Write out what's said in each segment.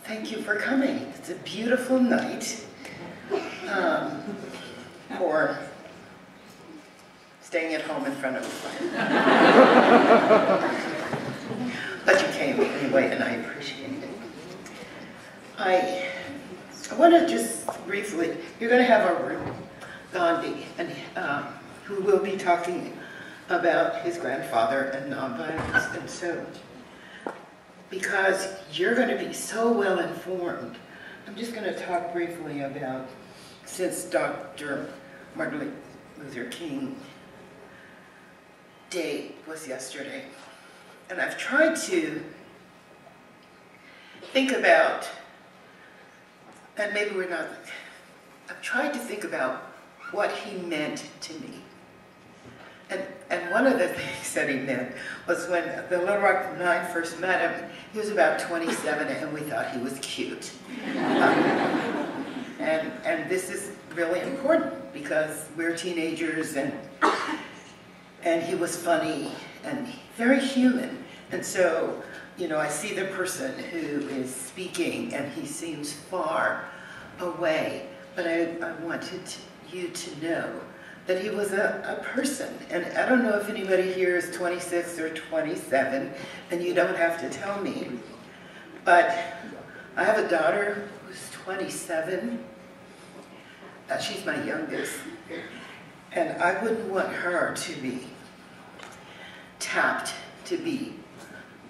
Thank you for coming. It's a beautiful night for staying at home in front of the fire. But you came anyway, and I appreciate it. I want to just briefly, you're going to have a Gandhi, and who will be talking about his grandfather and nonviolence, and so because you're going to be so well informed, I'm just going to talk briefly about, since Dr. Martin Luther King Day was yesterday, and I've tried to think about, and maybe we're not, I've tried to think about what he meant to me. And one of the things that he meant was when the Little Rock Nine first met him, he was about 27 and we thought he was cute. And this is really important because we're teenagers and he was funny and very human. And so, you know, I see the person who is speaking and he seems far away, but I wanted you to know that he was a person. And I don't know if anybody here is 26 or 27, and you don't have to tell me, but I have a daughter who's 27. She's my youngest. And I wouldn't want her to be tapped to be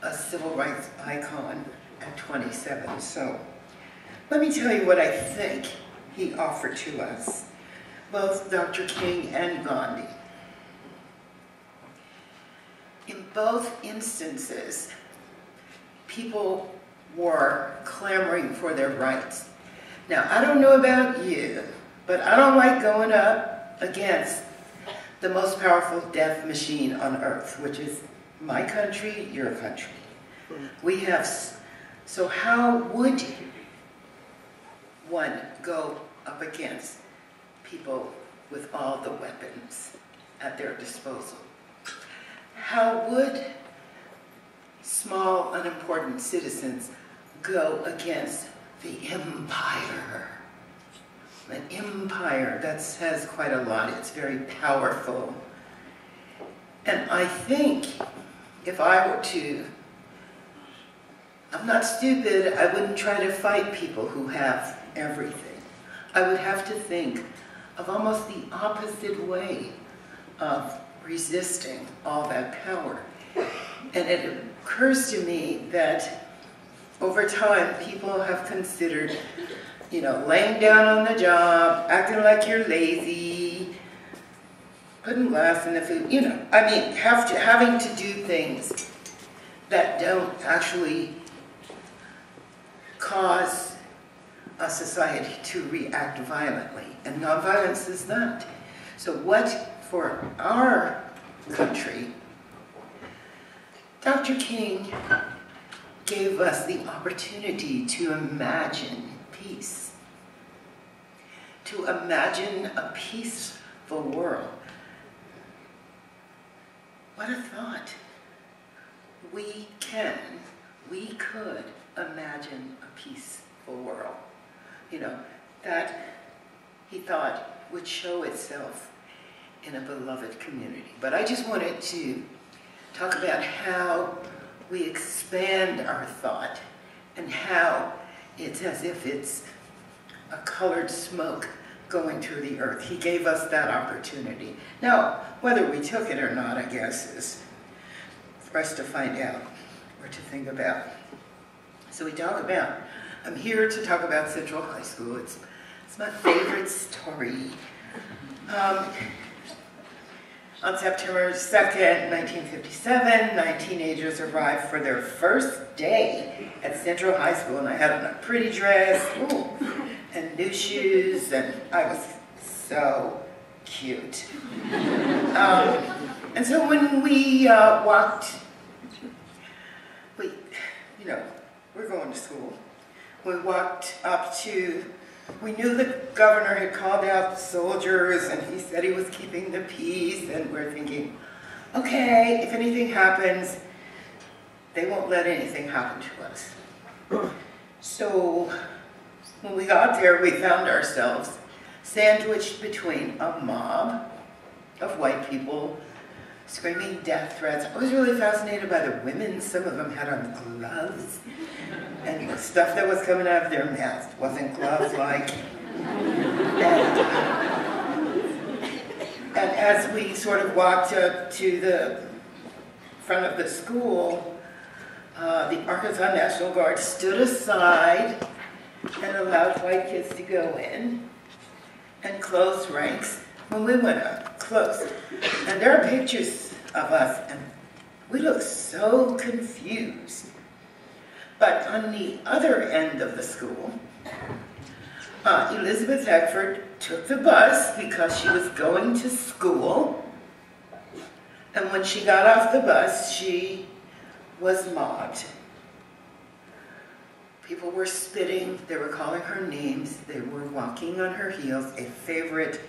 a civil rights icon at 27. So let me tell you what I think he offered to us, both Dr. King and Gandhi. In both instances, people were clamoring for their rights. Now, I don't know about you, but I don't like going up against the most powerful death machine on earth, which is my country, your country. We have, so how would one go up against people with all the weapons at their disposal? How would small, unimportant citizens go against the empire? An empire that says quite a lot. It's very powerful. And I think if I were to, I'm not stupid, I wouldn't try to fight people who have everything. I would have to think of almost the opposite way of resisting all that power. And it occurs to me that over time, people have considered, you know, laying down on the job, acting like you're lazy, putting glass in the food, you know, I mean, having to do things that don't actually cause a society to react violently. And nonviolence is that. So what, for our country, Dr. King gave us the opportunity to imagine peace, to imagine a peaceful world. What a thought. We could imagine a peaceful world, you know, that he thought would show itself in a beloved community. But I just wanted to talk about how we expand our thought and how it's as if it's a colored smoke going through the earth. He gave us that opportunity. Now, whether we took it or not, I guess, is for us to find out or to think about. So we talk about, I'm here to talk about Central High School. It's my favorite story. On September 2nd, 1957, 9 teenagers arrived for their first day at Central High School, and I had on a pretty dress, ooh, and new shoes, and I was so cute. And so when we walked, we're going to school. We walked up to, we knew the governor had called out the soldiers and he said he was keeping the peace, and we're thinking, okay, if anything happens, they won't let anything happen to us. So when we got there, we found ourselves sandwiched between a mob of white people screaming death threats. I was really fascinated by the women. Some of them had on gloves, and the stuff that was coming out of their mouths wasn't glove-like. And as we sort of walked up to the front of the school, the Arkansas National Guard stood aside and allowed white kids to go in and close ranks when we went up close. And there are pictures of us, and we look so confused. But on the other end of the school, Elizabeth Eckford took the bus because she was going to school. And when she got off the bus, she was mobbed. People were spitting, they were calling her names, they were walking on her heels, a favorite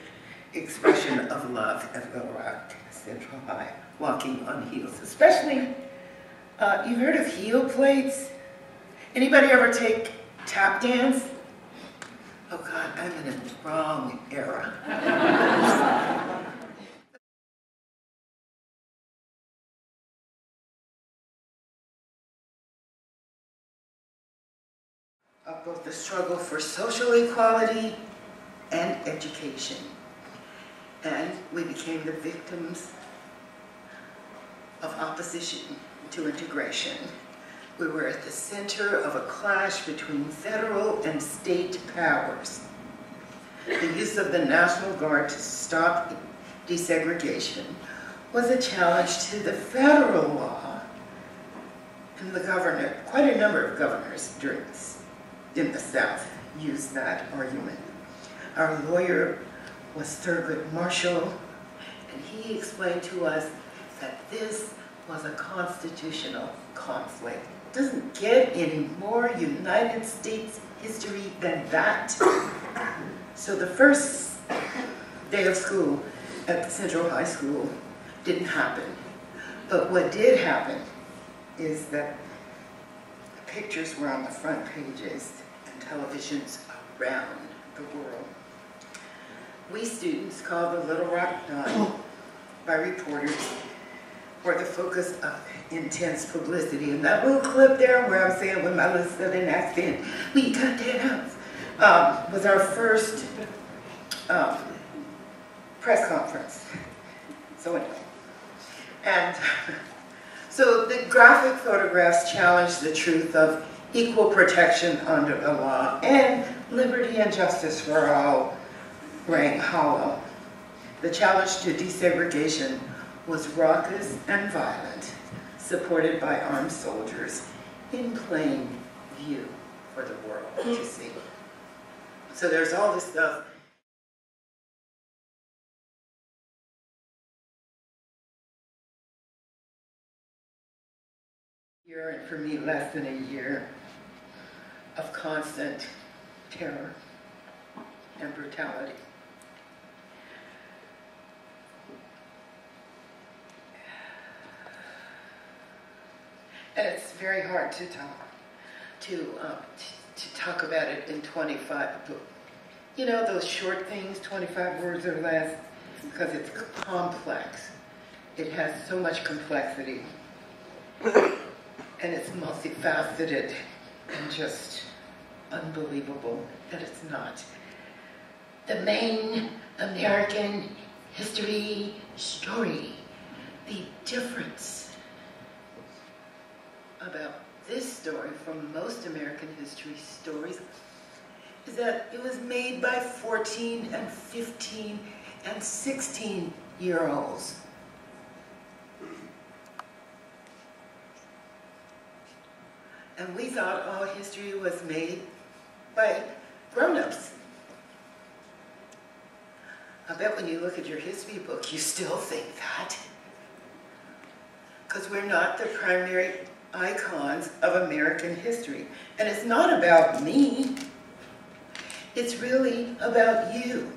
expression of love at Little Rock Central High, walking on heels. Especially, you've heard of heel plates? Anybody ever take tap dance? Oh God, I'm in the wrong era. Of both the struggle for social equality and education. And we became the victims of opposition to integration. We were at the center of a clash between federal and state powers. The use of the National Guard to stop desegregation was a challenge to the federal law, and the governor, quite a number of governors in the South used that argument. Our lawyer was Thurgood Marshall, and he explained to us that this was a constitutional conflict. It doesn't get any more United States history than that. So the first day of school at the Central High School didn't happen. But what did happen is that the pictures were on the front pages and televisions around the world. We students, called the Little Rock Nine by reporters, were the focus of intense publicity. And that little clip there where I'm saying with my little southern accent, we got that house, was our first press conference. So anyway, and so the graphic photographs challenged the truth of equal protection under the law, and liberty and justice for all rang hollow. The challenge to desegregation was raucous and violent, supported by armed soldiers in plain view for the world to see. So there's all this stuff. And for me, less than a year of constant terror and brutality. And it's very hard to talk about it in 25, you know, those short things, 25 words or less, because it's complex. It has so much complexity. And it's multifaceted and just unbelievable that it's not the main American history story. The difference about this story from most American history stories is that it was made by 14 and 15 and 16-year-olds. And we thought all history was made by grown-ups. I bet when you look at your history book, you still think that. Because we're not the primary icons of American history. And it's not about me. It's really about you.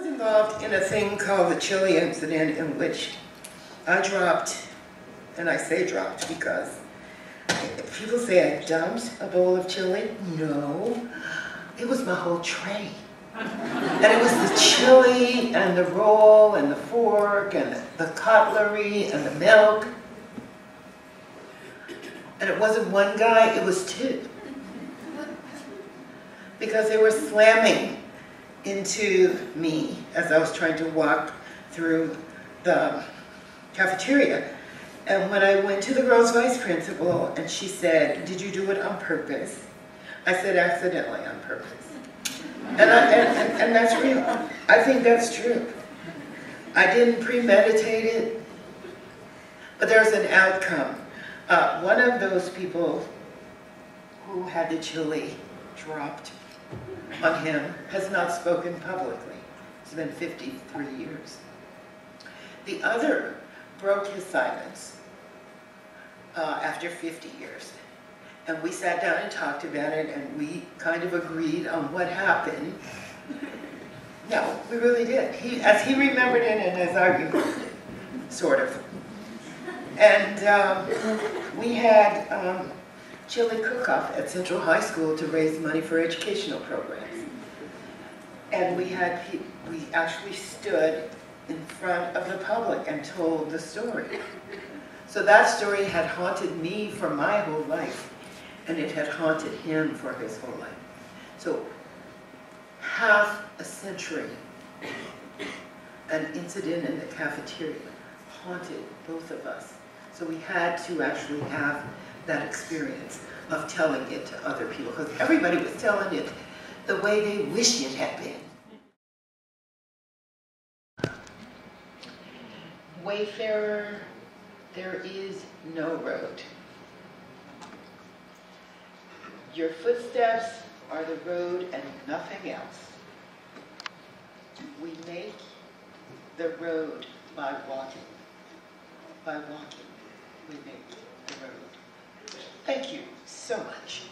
was involved in a thing called the chili incident in which I dropped, and I say dropped because people say I dumped a bowl of chili. No, it was my whole tray. And it was the chili and the roll and the fork and the cutlery and the milk. And it wasn't one guy, it was two. Because they were slamming into me as I was trying to walk through the cafeteria. And when I went to the girl's vice principal and she said, "Did you do it on purpose?" I said, "Accidentally on purpose." And that's real. I think that's true. I didn't premeditate it, but there's an outcome. One of those people who had the chili dropped on him has not spoken publicly. It's been 53 years. The other broke his silence after 50 years. And we sat down and talked about it, and we kind of agreed on what happened. No, we really did. As he remembered it and as I remembered it, sort of. And we had chili cook-off at Central High School to raise money for educational programs. And we actually stood in front of the public and told the story. So that story had haunted me for my whole life, and it had haunted him for his whole life. So half a century, an incident in the cafeteria haunted both of us. So we had to actually have that experience of telling it to other people, because everybody was telling it the way they wished it had been. Wayfarer, there is no road. Your footsteps are the road and nothing else. We make the road by walking. By walking, we make the road. Thank you so much.